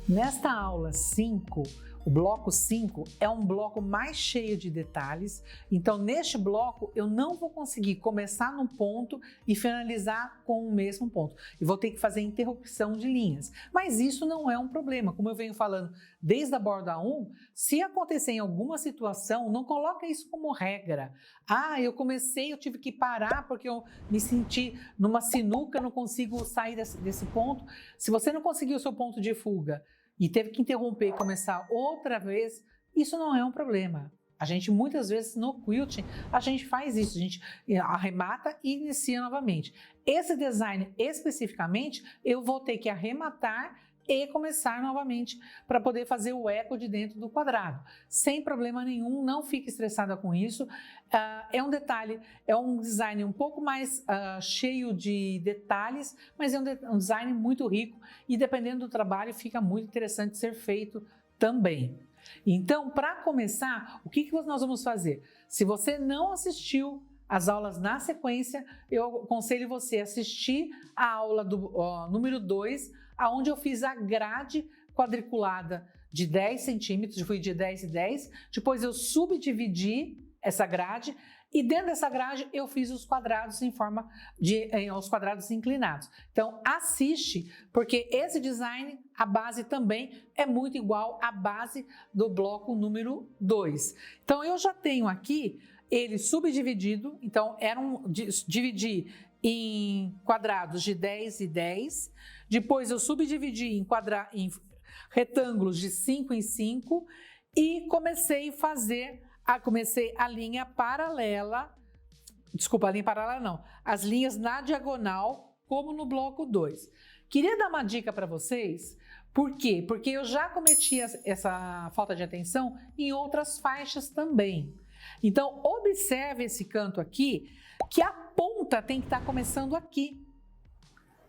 Nesta aula 5, o bloco 5 é um bloco mais cheio de detalhes, então neste bloco eu não vou conseguir começar num ponto e finalizar com o mesmo ponto. E vou ter que fazer interrupção de linhas, mas isso não é um problema, como eu venho falando desde a borda 1, se acontecer em alguma situação, não coloca isso como regra. Ah, eu comecei, eu tive que parar porque eu me senti numa sinuca, não consigo sair desse ponto. Se você não conseguiu o seu ponto de fuga, e teve que interromper e começar outra vez, isso não é um problema. A gente muitas vezes no quilting, a gente faz isso, a gente arremata e inicia novamente. Esse design especificamente, eu vou ter que arrematar e começar novamente para poder fazer o eco de dentro do quadrado. Sem problema nenhum, não fique estressada com isso. É um detalhe, é um design um pouco mais cheio de detalhes, mas é um design muito rico e dependendo do trabalho fica muito interessante de ser feito também. Então, para começar, o que nós vamos fazer? Se você não assistiu as aulas na sequência, eu aconselho você a assistir a aula do número 2, onde eu fiz a grade quadriculada de 10 centímetros, fui de 10 e 10, depois eu subdividi essa grade e dentro dessa grade eu fiz os quadrados em forma de os quadrados inclinados. Então assiste, porque esse design, a base também é muito igual à base do bloco número 2. Então eu já tenho aqui ele subdividido, então dividi em quadrados de 10 e 10, depois eu subdividi em retângulos de 5 em 5 e comecei a linha paralela, desculpa, a linha paralela não, as linhas na diagonal, como no bloco 2. Queria dar uma dica para vocês, por quê? Porque eu já cometi essa falta de atenção em outras faixas também. Então, observe esse canto aqui, que a ponta tem que estar começando aqui.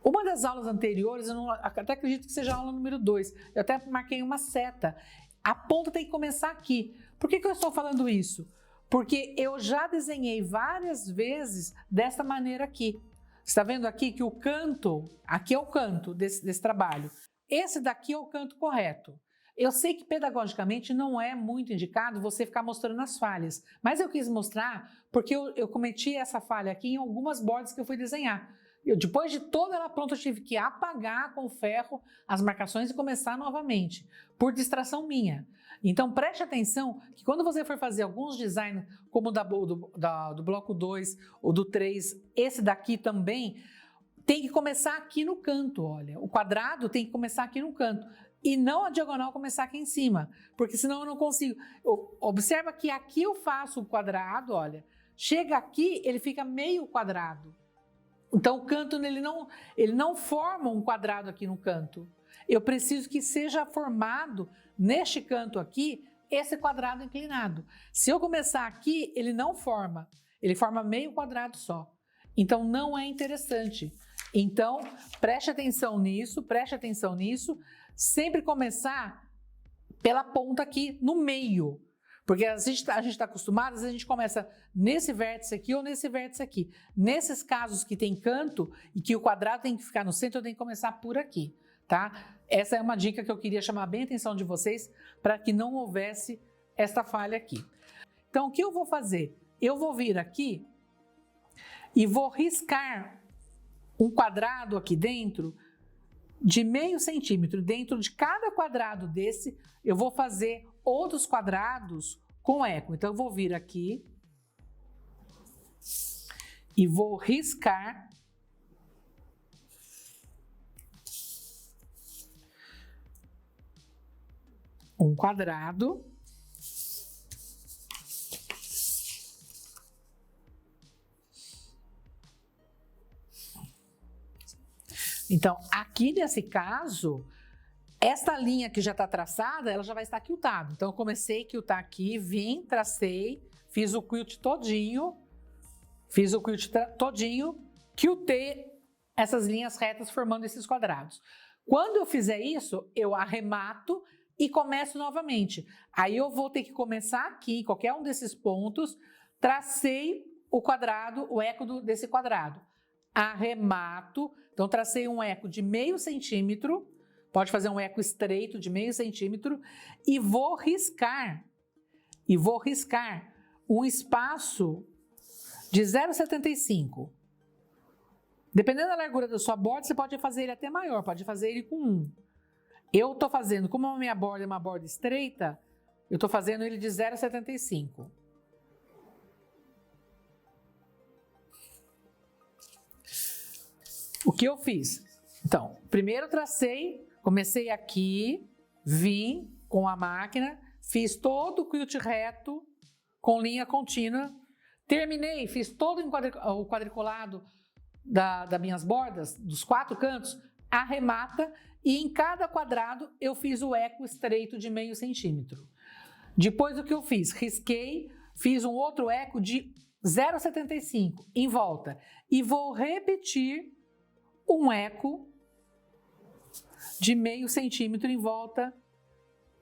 Uma das aulas anteriores, eu até acredito que seja a aula número 2, eu até marquei uma seta. A ponta tem que começar aqui. Por que eu estou falando isso? Porque eu já desenhei várias vezes dessa maneira aqui. Você está vendo aqui que o canto, aqui é o canto desse trabalho. Esse daqui é o canto correto. Eu sei que pedagogicamente não é muito indicado você ficar mostrando as falhas, mas eu quis mostrar porque eu cometi essa falha aqui em algumas bordas que eu fui desenhar. Depois de toda ela pronta, eu tive que apagar com ferro as marcações e começar novamente, por distração minha. Então preste atenção que quando você for fazer alguns designs, como do bloco 2 ou do 3, esse daqui também, tem que começar aqui no canto, olha. O quadrado tem que começar aqui no canto. E não a diagonal começar aqui em cima, porque senão eu não consigo. Observa que aqui eu faço o quadrado, olha. Chega aqui, ele fica meio quadrado. Então o canto, ele não forma um quadrado aqui no canto. Eu preciso que seja formado, neste canto aqui, esse quadrado inclinado. Se eu começar aqui, ele não forma. Ele forma meio quadrado só. Então não é interessante. Então, preste atenção nisso, sempre começar pela ponta aqui no meio, porque a gente está acostumado, às vezes a gente começa nesse vértice aqui ou nesse vértice aqui. Nesses casos que tem canto e que o quadrado tem que ficar no centro, eu tenho que começar por aqui, tá? Essa é uma dica que eu queria chamar bem a atenção de vocês para que não houvesse essa falha aqui. Então, o que eu vou fazer? Eu vou vir aqui e vou riscar um quadrado aqui dentro de meio centímetro. Dentro de cada quadrado desse, eu vou fazer outros quadrados com eco. Então, eu vou vir aqui e vou riscar um quadrado. Então, aqui nesse caso, esta linha que já está traçada, ela já vai estar quiltada. Então, eu comecei a quiltar aqui, vim, tracei, fiz o quilt todinho, quiltei essas linhas retas formando esses quadrados. Quando eu fizer isso, eu arremato e começo novamente. Aí eu vou ter que começar aqui, em qualquer um desses pontos, tracei o quadrado, o eco desse quadrado. Arremato, então tracei um eco de meio centímetro, pode fazer um eco estreito de meio centímetro e vou riscar um espaço de 0,75. Dependendo da largura da sua borda, você pode fazer ele até maior, pode fazer ele com 1. Eu estou fazendo, como a minha borda é uma borda estreita, eu estou fazendo ele de 0,75. O que eu fiz? Então, primeiro tracei, comecei aqui, vim com a máquina, fiz todo o quilt reto com linha contínua, terminei, fiz todo o quadriculado das minhas bordas, dos 4 cantos, arremata e em cada quadrado eu fiz o eco estreito de meio centímetro. Depois o que eu fiz? Risquei, fiz um outro eco de 0,75 em volta e vou repetir um eco de meio centímetro em volta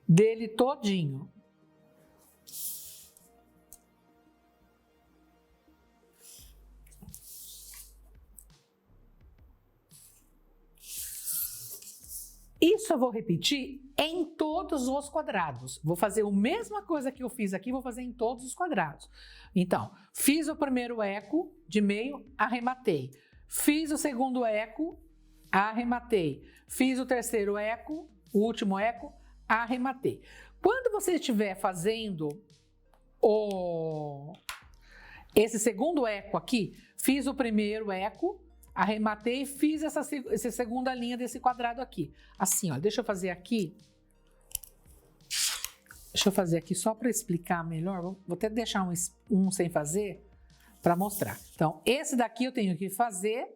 dele todinho. Isso eu vou repetir em todos os quadrados. Vou fazer a mesma coisa que eu fiz aqui, vou fazer em todos os quadrados. Então, fiz o primeiro eco de meio, arrematei. Fiz o segundo eco, arrematei. Fiz o terceiro eco, o último eco, arrematei. Quando você estiver fazendo esse segundo eco aqui, fiz o primeiro eco, arrematei e fiz essa segunda linha desse quadrado aqui. Assim, ó, deixa eu fazer aqui. Deixa eu fazer aqui só para explicar melhor. Vou até deixar um sem fazer para mostrar. Então, esse daqui eu tenho que fazer.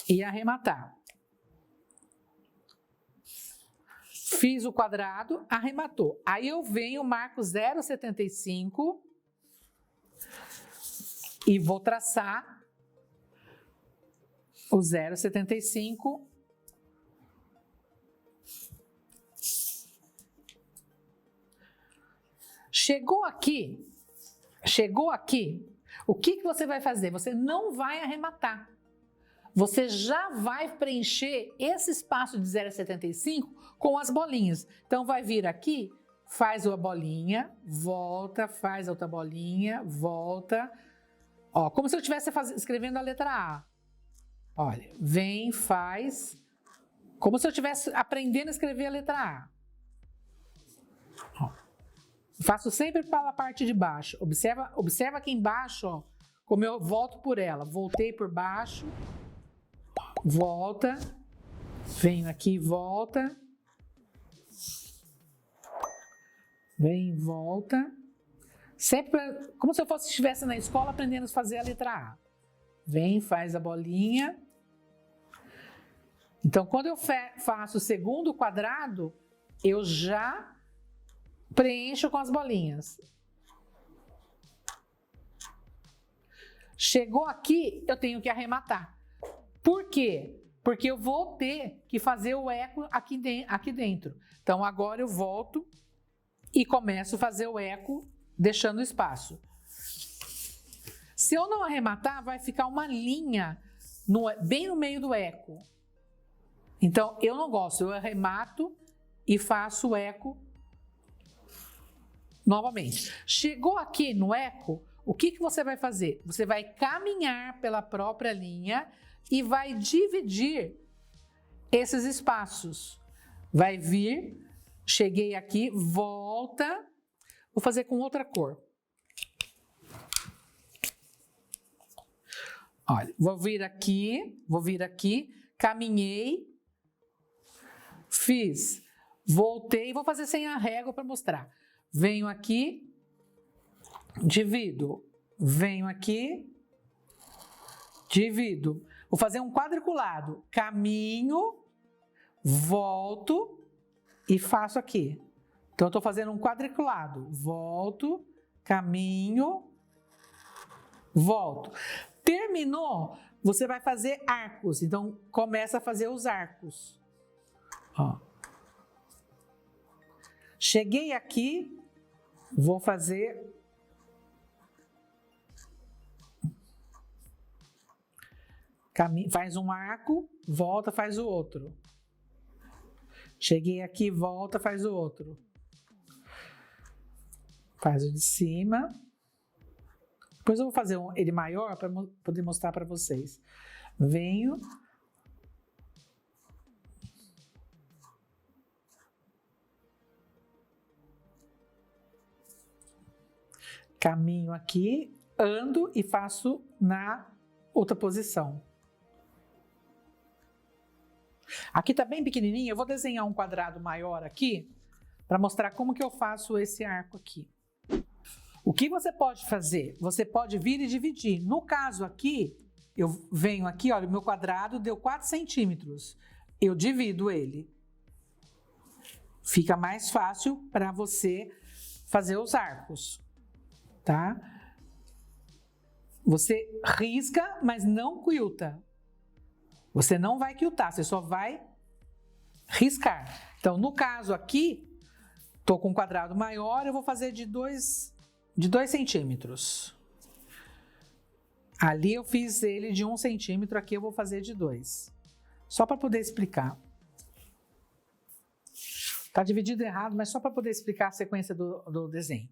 E arrematar. Fiz o quadrado, arrematou. Aí eu venho, marco 0,75 e vou traçar o 0,75. Chegou aqui, o que você vai fazer? Você não vai arrematar. Você já vai preencher esse espaço de 0,75 com as bolinhas. Então, vai vir aqui, faz a bolinha, volta, faz a outra bolinha, volta. Ó, como se eu estivesse escrevendo a letra A. Olha, vem, faz, como se eu estivesse aprendendo a escrever a letra A. Ó, faço sempre pela parte de baixo. Observa aqui embaixo, ó, como eu volto por ela. Voltei por baixo. Volta, venho aqui, volta, vem, volta, sempre como se eu estivesse na escola aprendendo a fazer a letra A. Vem, faz a bolinha. Então, quando eu faço o segundo quadrado, eu já preencho com as bolinhas. Chegou aqui, eu tenho que arrematar. Por quê? Porque eu vou ter que fazer o eco aqui dentro. Então, agora eu volto e começo a fazer o eco, deixando espaço. Se eu não arrematar, vai ficar uma linha bem no meio do eco. Então, eu não gosto. Eu arremato e faço o eco novamente. Chegou aqui no eco, o que você vai fazer? Você vai caminhar pela própria linha e vai dividir esses espaços. Vai vir, cheguei aqui, volta, vou fazer com outra cor. Olha, vou vir aqui, caminhei, fiz, voltei, vou fazer sem a régua para mostrar. Venho aqui, divido, venho aqui, divido. Vou fazer um quadriculado, caminho, volto e faço aqui. Então, eu estou fazendo um quadriculado, volto, caminho, volto. Terminou, você vai fazer arcos, então começa a fazer os arcos. Ó. Cheguei aqui, vou fazer faz um arco, volta, faz o outro. Cheguei aqui, volta, faz o outro. Faz o de cima. Depois eu vou fazer ele maior para poder mostrar para vocês. Venho. Caminho aqui, ando e faço na outra posição. Aqui tá bem pequenininho, eu vou desenhar um quadrado maior aqui para mostrar como que eu faço esse arco aqui. O que você pode fazer? Você pode vir e dividir. No caso aqui, eu venho aqui, olha, o meu quadrado deu 4 centímetros. Eu divido ele. Fica mais fácil para você fazer os arcos, tá? Você risca, mas não quilta. Você não vai quiltar, você só vai riscar. Então, no caso aqui, tô com um quadrado maior, eu vou fazer de 2 centímetros. Ali eu fiz ele de 1 centímetro, aqui eu vou fazer de 2. Só para poder explicar. Tá dividido errado, mas só para poder explicar a sequência do desenho.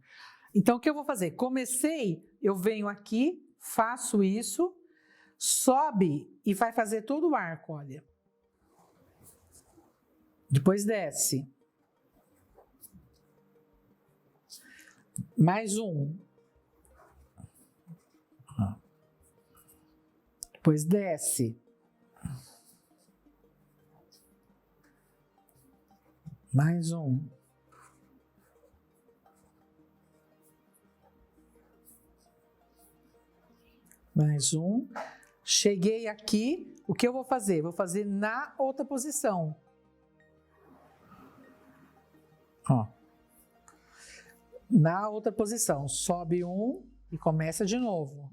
Então, o que eu vou fazer? Comecei, eu venho aqui, faço isso, sobe e vai fazer todo o arco, olha. Depois desce. Mais um. Depois desce. Mais um. Mais um. Cheguei aqui, o que eu vou fazer? Vou fazer na outra posição. Ó. Na outra posição, sobe um e começa de novo.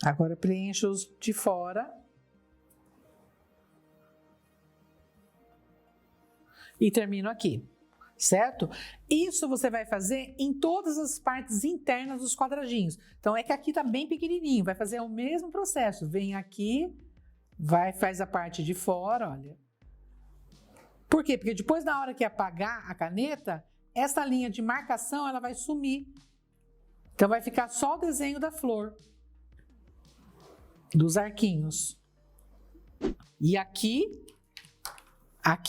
Agora preencho os de fora. E termino aqui, certo? Isso você vai fazer em todas as partes internas dos quadradinhos. Então, é que aqui tá bem pequenininho, vai fazer o mesmo processo. Vem aqui, faz a parte de fora, olha. Por quê? Porque depois, na hora que apagar a caneta, essa linha de marcação, ela vai sumir. Então, vai ficar só o desenho da flor. Dos arquinhos. E aqui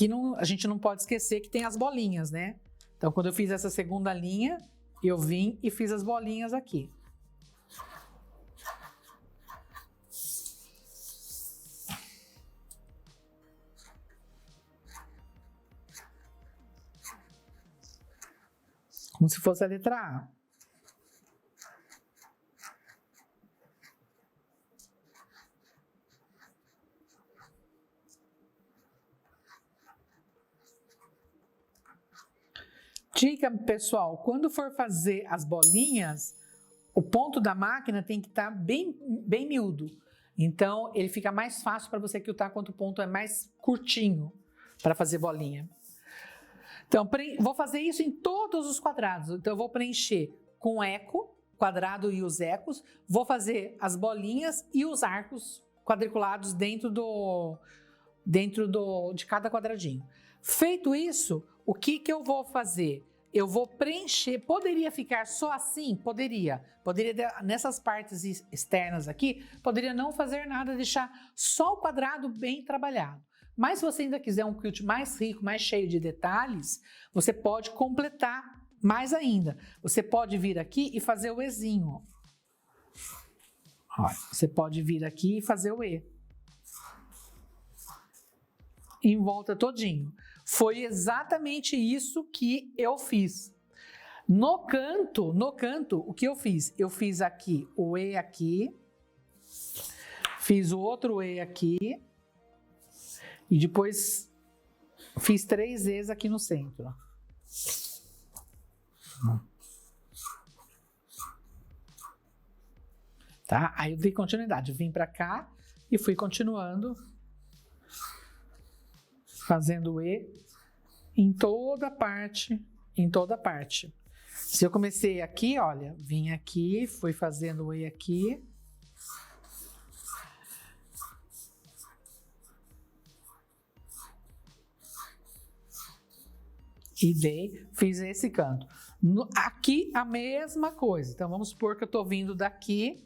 não, a gente não pode esquecer que tem as bolinhas, né? Então, quando eu fiz essa segunda linha, eu vim e fiz as bolinhas aqui. Como se fosse a letra A. Dica, pessoal, quando for fazer as bolinhas, o ponto da máquina tem que estar bem miúdo. Então, ele fica mais fácil para você quiltar quando o ponto é mais curtinho para fazer bolinha. Então, vou fazer isso em todos os quadrados. Então, eu vou preencher com eco, quadrado e os ecos. Vou fazer as bolinhas e os arcos quadriculados dentro de cada quadradinho. Feito isso, o que eu vou fazer? Eu vou preencher, poderia ficar só assim? Poderia nessas partes externas aqui, poderia não fazer nada, deixar só o quadrado bem trabalhado. Mas se você ainda quiser um quilt mais rico, mais cheio de detalhes, você pode completar mais ainda. Você pode vir aqui e fazer o Ezinho. Olha, você pode vir aqui e fazer o E. Em volta todinho. Foi exatamente isso que eu fiz. No canto, o que eu fiz? Eu fiz aqui o E aqui, fiz o outro E aqui, e depois Fiz 3 vezes aqui no centro. Tá? Aí eu dei continuidade, vim pra cá e fui continuando, fazendo E em toda parte, em toda parte. Se eu comecei aqui, olha, vim aqui, fui fazendo o E aqui. E fiz esse canto. Aqui a mesma coisa. Então vamos supor que eu tô vindo daqui.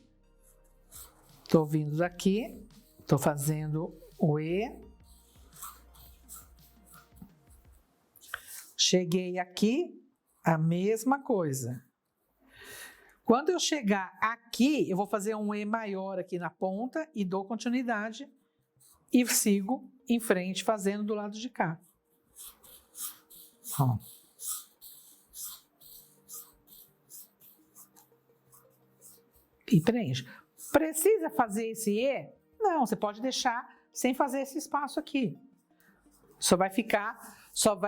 Tô vindo daqui. Tô fazendo o E. Cheguei aqui, a mesma coisa. Quando eu chegar aqui, eu vou fazer um E maior aqui na ponta e dou continuidade e sigo em frente fazendo do lado de cá. Ó. E preenche. Precisa fazer esse E? Não, você pode deixar sem fazer esse espaço aqui. Só vai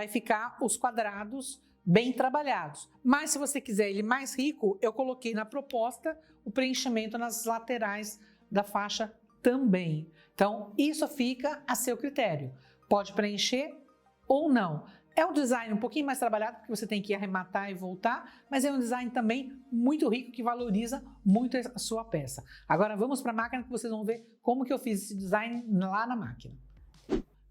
ficar os quadrados bem trabalhados. Mas se você quiser ele mais rico, eu coloquei na proposta o preenchimento nas laterais da faixa também. Então, isso fica a seu critério. Pode preencher ou não. É um design um pouquinho mais trabalhado, porque você tem que arrematar e voltar, mas é um design também muito rico, que valoriza muito a sua peça. Agora vamos para a máquina, que vocês vão ver como que eu fiz esse design lá na máquina.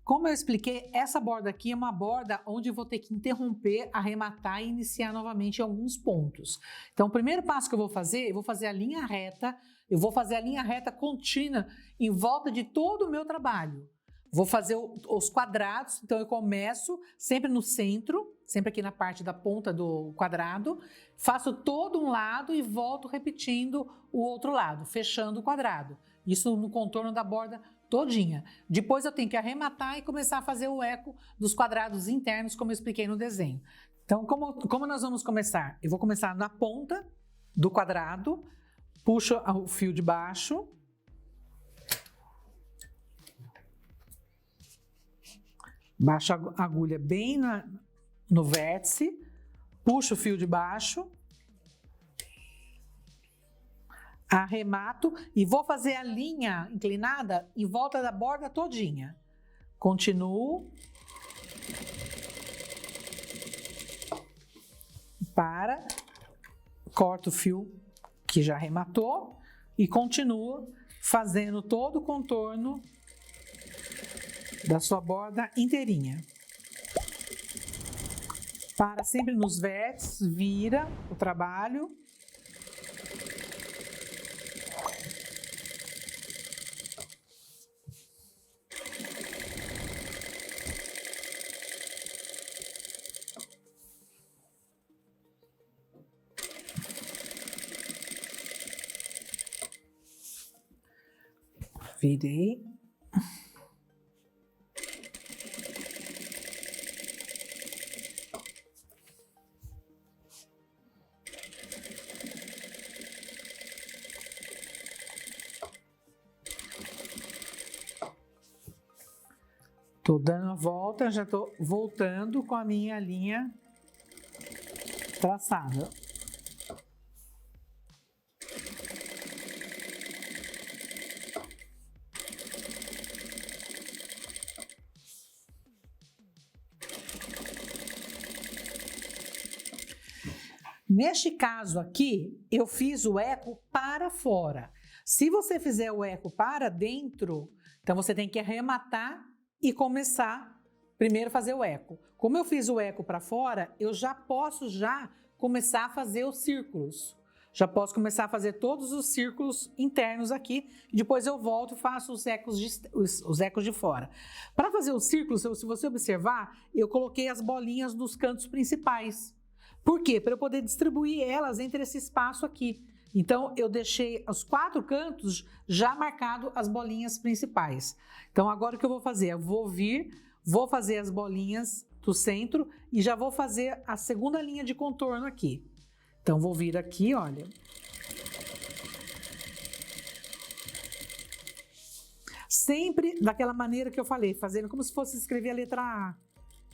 Como eu expliquei, essa borda aqui é uma borda onde eu vou ter que interromper, arrematar e iniciar novamente em alguns pontos. Então, o primeiro passo que eu vou fazer a linha reta, eu vou fazer a linha reta contínua em volta de todo o meu trabalho. Vou fazer os quadrados, então eu começo sempre no centro, sempre aqui na parte da ponta do quadrado, faço todo um lado e volto repetindo o outro lado, fechando o quadrado. Isso no contorno da borda todinha. Depois eu tenho que arrematar e começar a fazer o eco dos quadrados internos, como eu expliquei no desenho. Então, como nós vamos começar? Eu vou começar na ponta do quadrado, puxo o fio de baixo, baixo a agulha bem no vértice, puxo o fio de baixo, arremato e vou fazer a linha inclinada em volta da borda todinha. Continuo. Corto o fio que já arrematou e continuo fazendo todo o contorno da sua borda inteirinha. Para sempre nos vértices, vira o trabalho. Virei. Tô dando a volta, já tô voltando com a minha linha traçada. Neste caso aqui, eu fiz o eco para fora. Se você fizer o eco para dentro, então você tem que arrematar e começar primeiro fazer o eco. Como eu fiz o eco para fora, eu já posso começar a fazer os círculos. Já posso começar a fazer todos os círculos internos aqui, e depois eu volto e faço os ecos de fora. Para fazer os círculos, se você observar, eu coloquei as bolinhas nos cantos principais. Por quê? Para eu poder distribuir elas entre esse espaço aqui. Então, eu deixei os 4 cantos já marcado as bolinhas principais. Então, agora o que eu vou fazer? Eu vou fazer as bolinhas do centro e já vou fazer a segunda linha de contorno aqui. Então, vou vir aqui, olha. Sempre daquela maneira que eu falei, fazendo como se fosse escrever a letra A.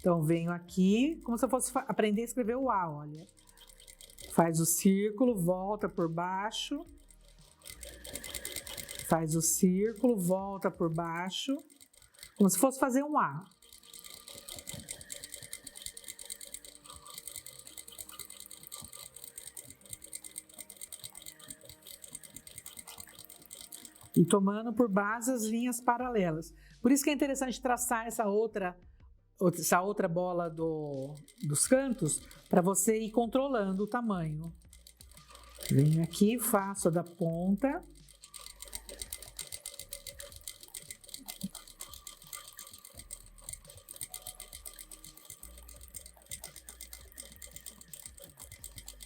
Então, venho aqui, como se eu fosse aprender a escrever o A, olha. Faz o círculo, volta por baixo. Faz o círculo, volta por baixo. Como se fosse fazer um A. E tomando por base as linhas paralelas. Por isso que é interessante traçar essa outra bola dos cantos, para você ir controlando o tamanho. Venho aqui, faço a da ponta.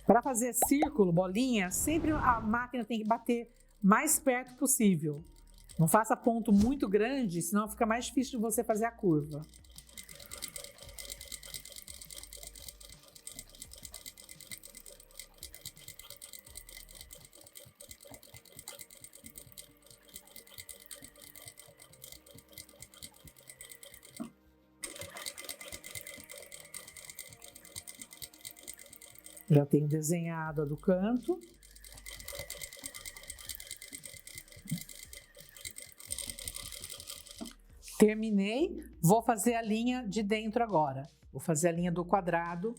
Para fazer círculo, bolinha, sempre a máquina tem que bater mais perto possível. Não faça ponto muito grande, senão fica mais difícil de você fazer a curva. Já tenho desenhado a do canto. Terminei, vou fazer a linha de dentro agora. Vou fazer a linha do quadrado.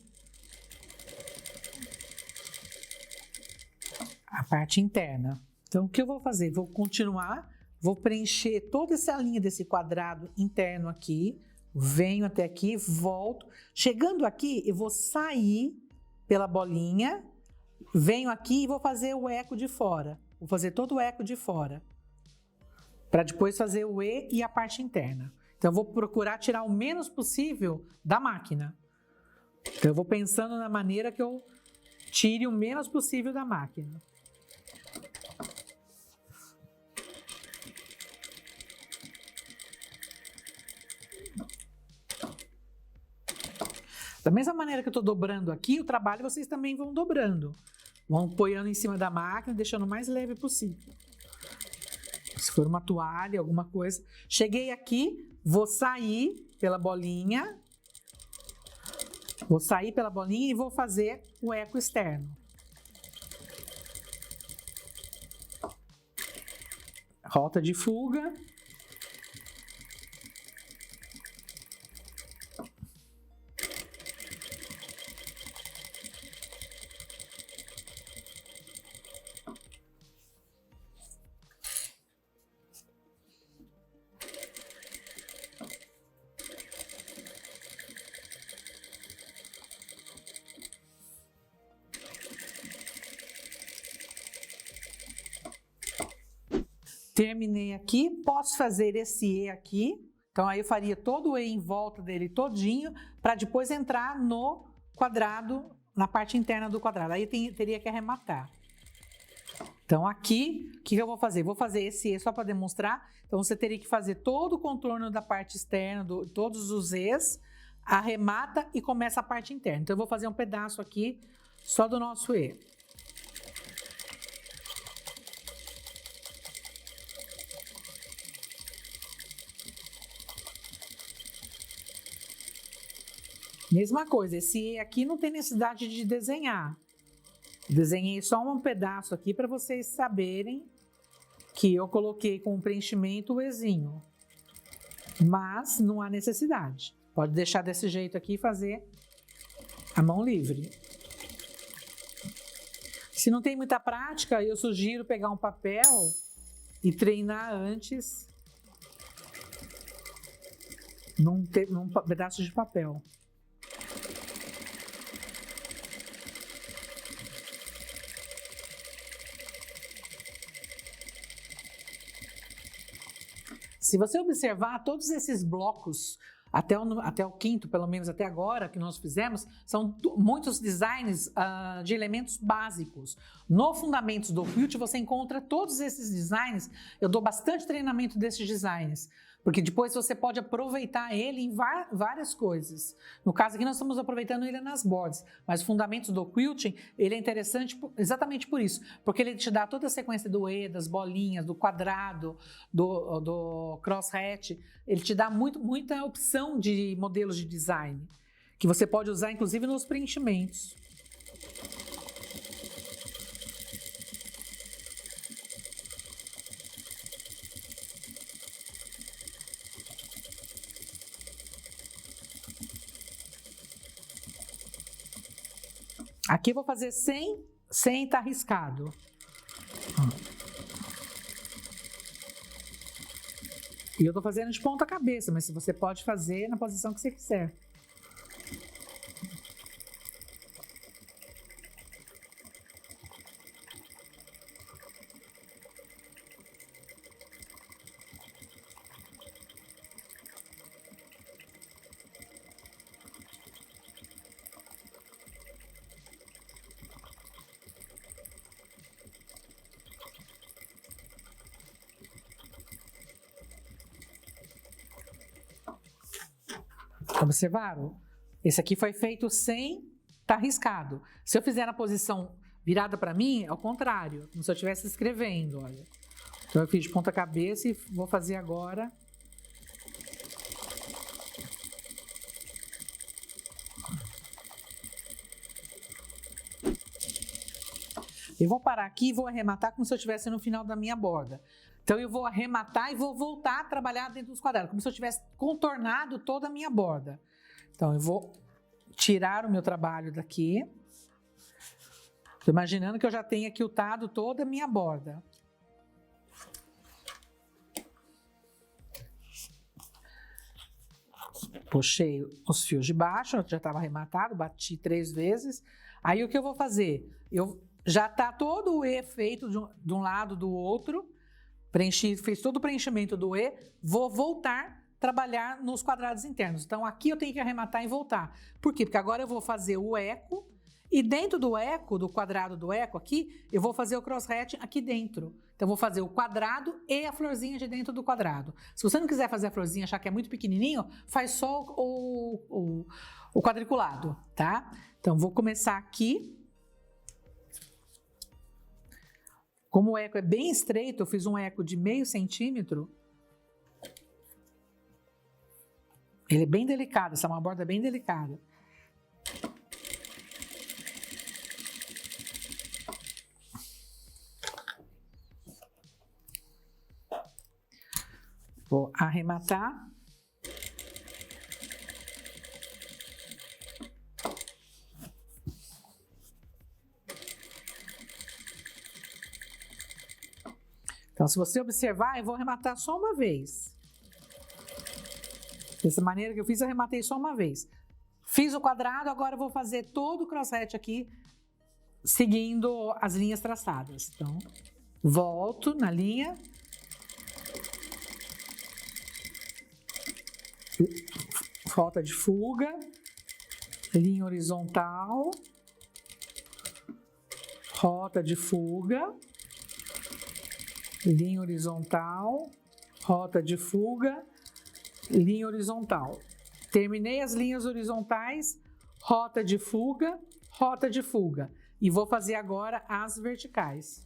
A parte interna. Então, o que eu vou fazer? Vou continuar, vou preencher toda essa linha desse quadrado interno aqui. Venho até aqui, volto. Chegando aqui, eu vou sair pela bolinha. Venho aqui e vou fazer o eco de fora. Vou fazer todo o eco de fora. Para depois fazer o E e a parte interna. Então, eu vou procurar tirar o menos possível da máquina. Então, eu vou pensando na maneira que eu tire o menos possível da máquina. Da mesma maneira que eu estou dobrando aqui, o trabalho vocês também vão dobrando. Vão apoiando em cima da máquina, deixando o mais leve possível. Se for uma toalha, alguma coisa. Cheguei aqui, vou sair pela bolinha. Vou sair pela bolinha e vou fazer o eco externo. Rota de fuga. Terminei aqui, posso fazer esse E aqui, então aí eu faria todo o E em volta dele todinho, para depois entrar no quadrado, na parte interna do quadrado, aí teria que arrematar. Então aqui, o que eu vou fazer? Vou fazer esse E só para demonstrar, então você teria que fazer todo o contorno da parte externa, todos os E's, arremata e começa a parte interna. Então eu vou fazer um pedaço aqui, só do nosso E. Mesma coisa, esse E aqui não tem necessidade de desenhar. Desenhei só um pedaço aqui para vocês saberem que eu coloquei com o preenchimento o Ezinho. Mas não há necessidade. Pode deixar desse jeito aqui e fazer a mão livre. Se não tem muita prática, eu sugiro pegar um papel e treinar antes num pedaço de papel. Se você observar, todos esses blocos, até o quinto, pelo menos até agora, que nós fizemos, são muitos designs de elementos básicos. No Fundamentos do Quilt você encontra todos esses designs, eu dou bastante treinamento desses designs, porque depois você pode aproveitar ele em várias coisas. No caso aqui nós estamos aproveitando ele nas bordas, mas os fundamentos do quilting, ele é interessante exatamente por isso, porque ele te dá toda a sequência do E, das bolinhas, do quadrado, do cross-hatch, ele te dá muita opção de modelos de design, que você pode usar inclusive nos preenchimentos. Aqui eu vou fazer sem estar riscado. E eu tô fazendo de ponta cabeça, mas você pode fazer na posição que você quiser. Observaram? Esse aqui foi feito sem estar riscado. Se eu fizer na posição virada para mim, é o contrário, como se eu estivesse escrevendo, olha. Então eu fiz de ponta cabeça e vou fazer agora. Eu vou parar aqui e vou arrematar como se eu estivesse no final da minha borda. Então eu vou arrematar e vou voltar a trabalhar dentro dos quadrados, como se eu tivesse contornado toda a minha borda. Então eu vou tirar o meu trabalho daqui. Estou imaginando que eu já tenha quiltado toda a minha borda. Puxei os fios de baixo, já estava arrematado, bati 3 vezes. Aí o que eu vou fazer? Já está todo o E feito de um lado do outro. Fiz todo o preenchimento do E, vou voltar a trabalhar nos quadrados internos. Então aqui eu tenho que arrematar e voltar. Por quê? Porque agora eu vou fazer o eco e dentro do eco, do quadrado do eco aqui, eu vou fazer o cross-hatch aqui dentro. Então eu vou fazer o quadrado e a florzinha de dentro do quadrado. Se você não quiser fazer a florzinha, achar que é muito pequenininho, faz só o quadriculado, tá? Então vou começar aqui. Como o eco é bem estreito, eu fiz um eco de meio centímetro. Ele é bem delicado, essa é uma borda bem delicada. Vou arrematar. Então, se você observar, eu vou arrematar só uma vez. Dessa maneira que eu fiz, eu arrematei só uma vez. Fiz o quadrado, agora eu vou fazer todo o cross-hatch aqui, seguindo as linhas traçadas. Então, volto na linha. Rota de fuga. Linha horizontal. Rota de fuga. Linha horizontal, rota de fuga, linha horizontal. Terminei as linhas horizontais, rota de fuga, rota de fuga. E vou fazer agora as verticais.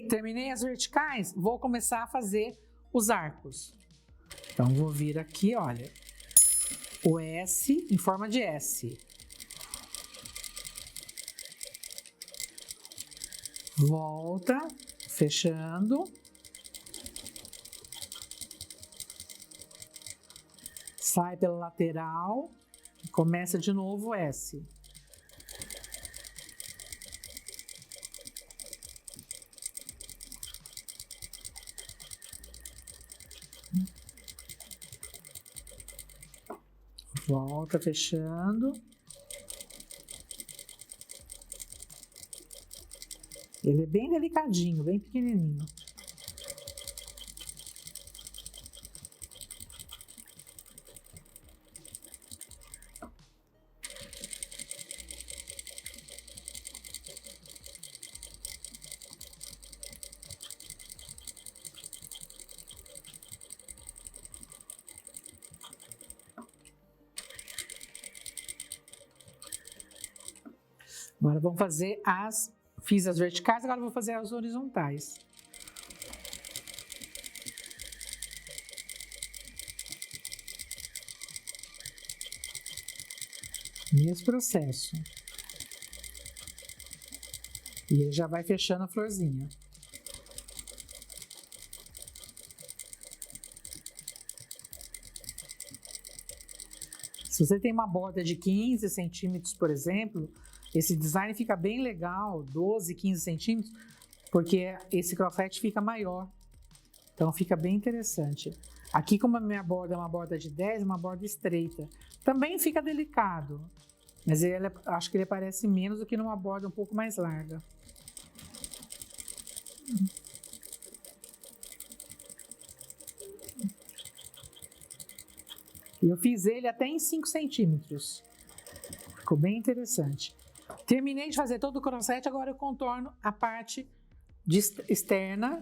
Terminei as verticais, vou começar a fazer os arcos. Então, vou vir aqui, olha, o S em forma de S. Volta, fechando. Sai pela lateral, começa de novo o S. Volta, fechando. Ele é bem delicadinho, bem pequenininho. Agora vamos fazer fiz as verticais, agora vou fazer as horizontais. Mesmo processo. E ele já vai fechando a florzinha. Se você tem uma borda de 15 centímetros, por exemplo, esse design fica bem legal, 12, 15 centímetros, porque esse crofete fica maior. Então fica bem interessante. Aqui, como a minha borda é uma borda de 10, uma borda estreita, também fica delicado. Mas acho que ele aparece menos do que numa borda um pouco mais larga. E eu fiz ele até em 5 centímetros. Ficou bem interessante. Terminei de fazer todo o crossete, agora eu contorno a parte externa.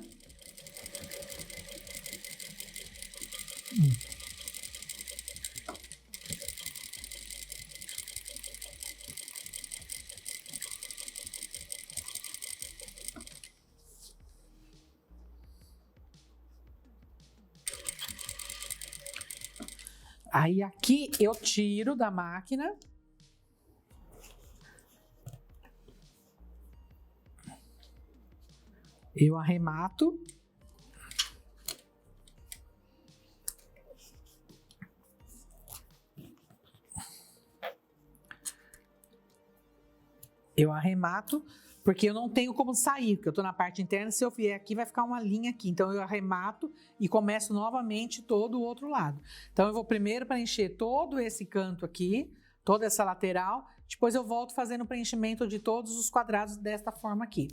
Aí aqui eu tiro da máquina. Eu arremato. Porque eu não tenho como sair, porque eu estou na parte interna, se eu vier aqui vai ficar uma linha aqui, então eu arremato e começo novamente todo o outro lado. Então eu vou primeiro preencher todo esse canto aqui, toda essa lateral, depois eu volto fazendo o preenchimento de todos os quadrados desta forma aqui.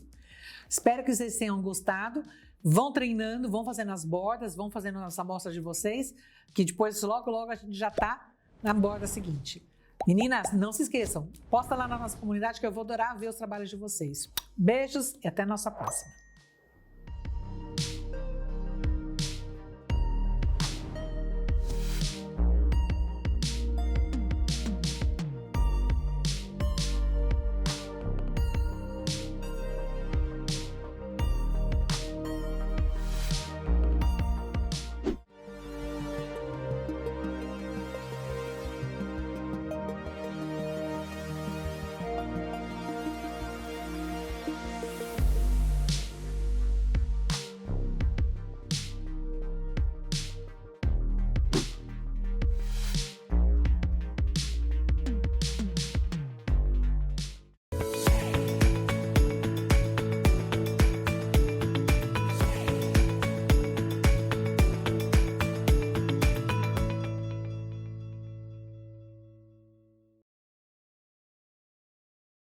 Espero que vocês tenham gostado, vão treinando, vão fazendo as bordas, vão fazendo as amostras de vocês, que depois logo a gente já está na borda seguinte. Meninas, não se esqueçam, posta lá na nossa comunidade que eu vou adorar ver os trabalhos de vocês. Beijos e até a nossa próxima.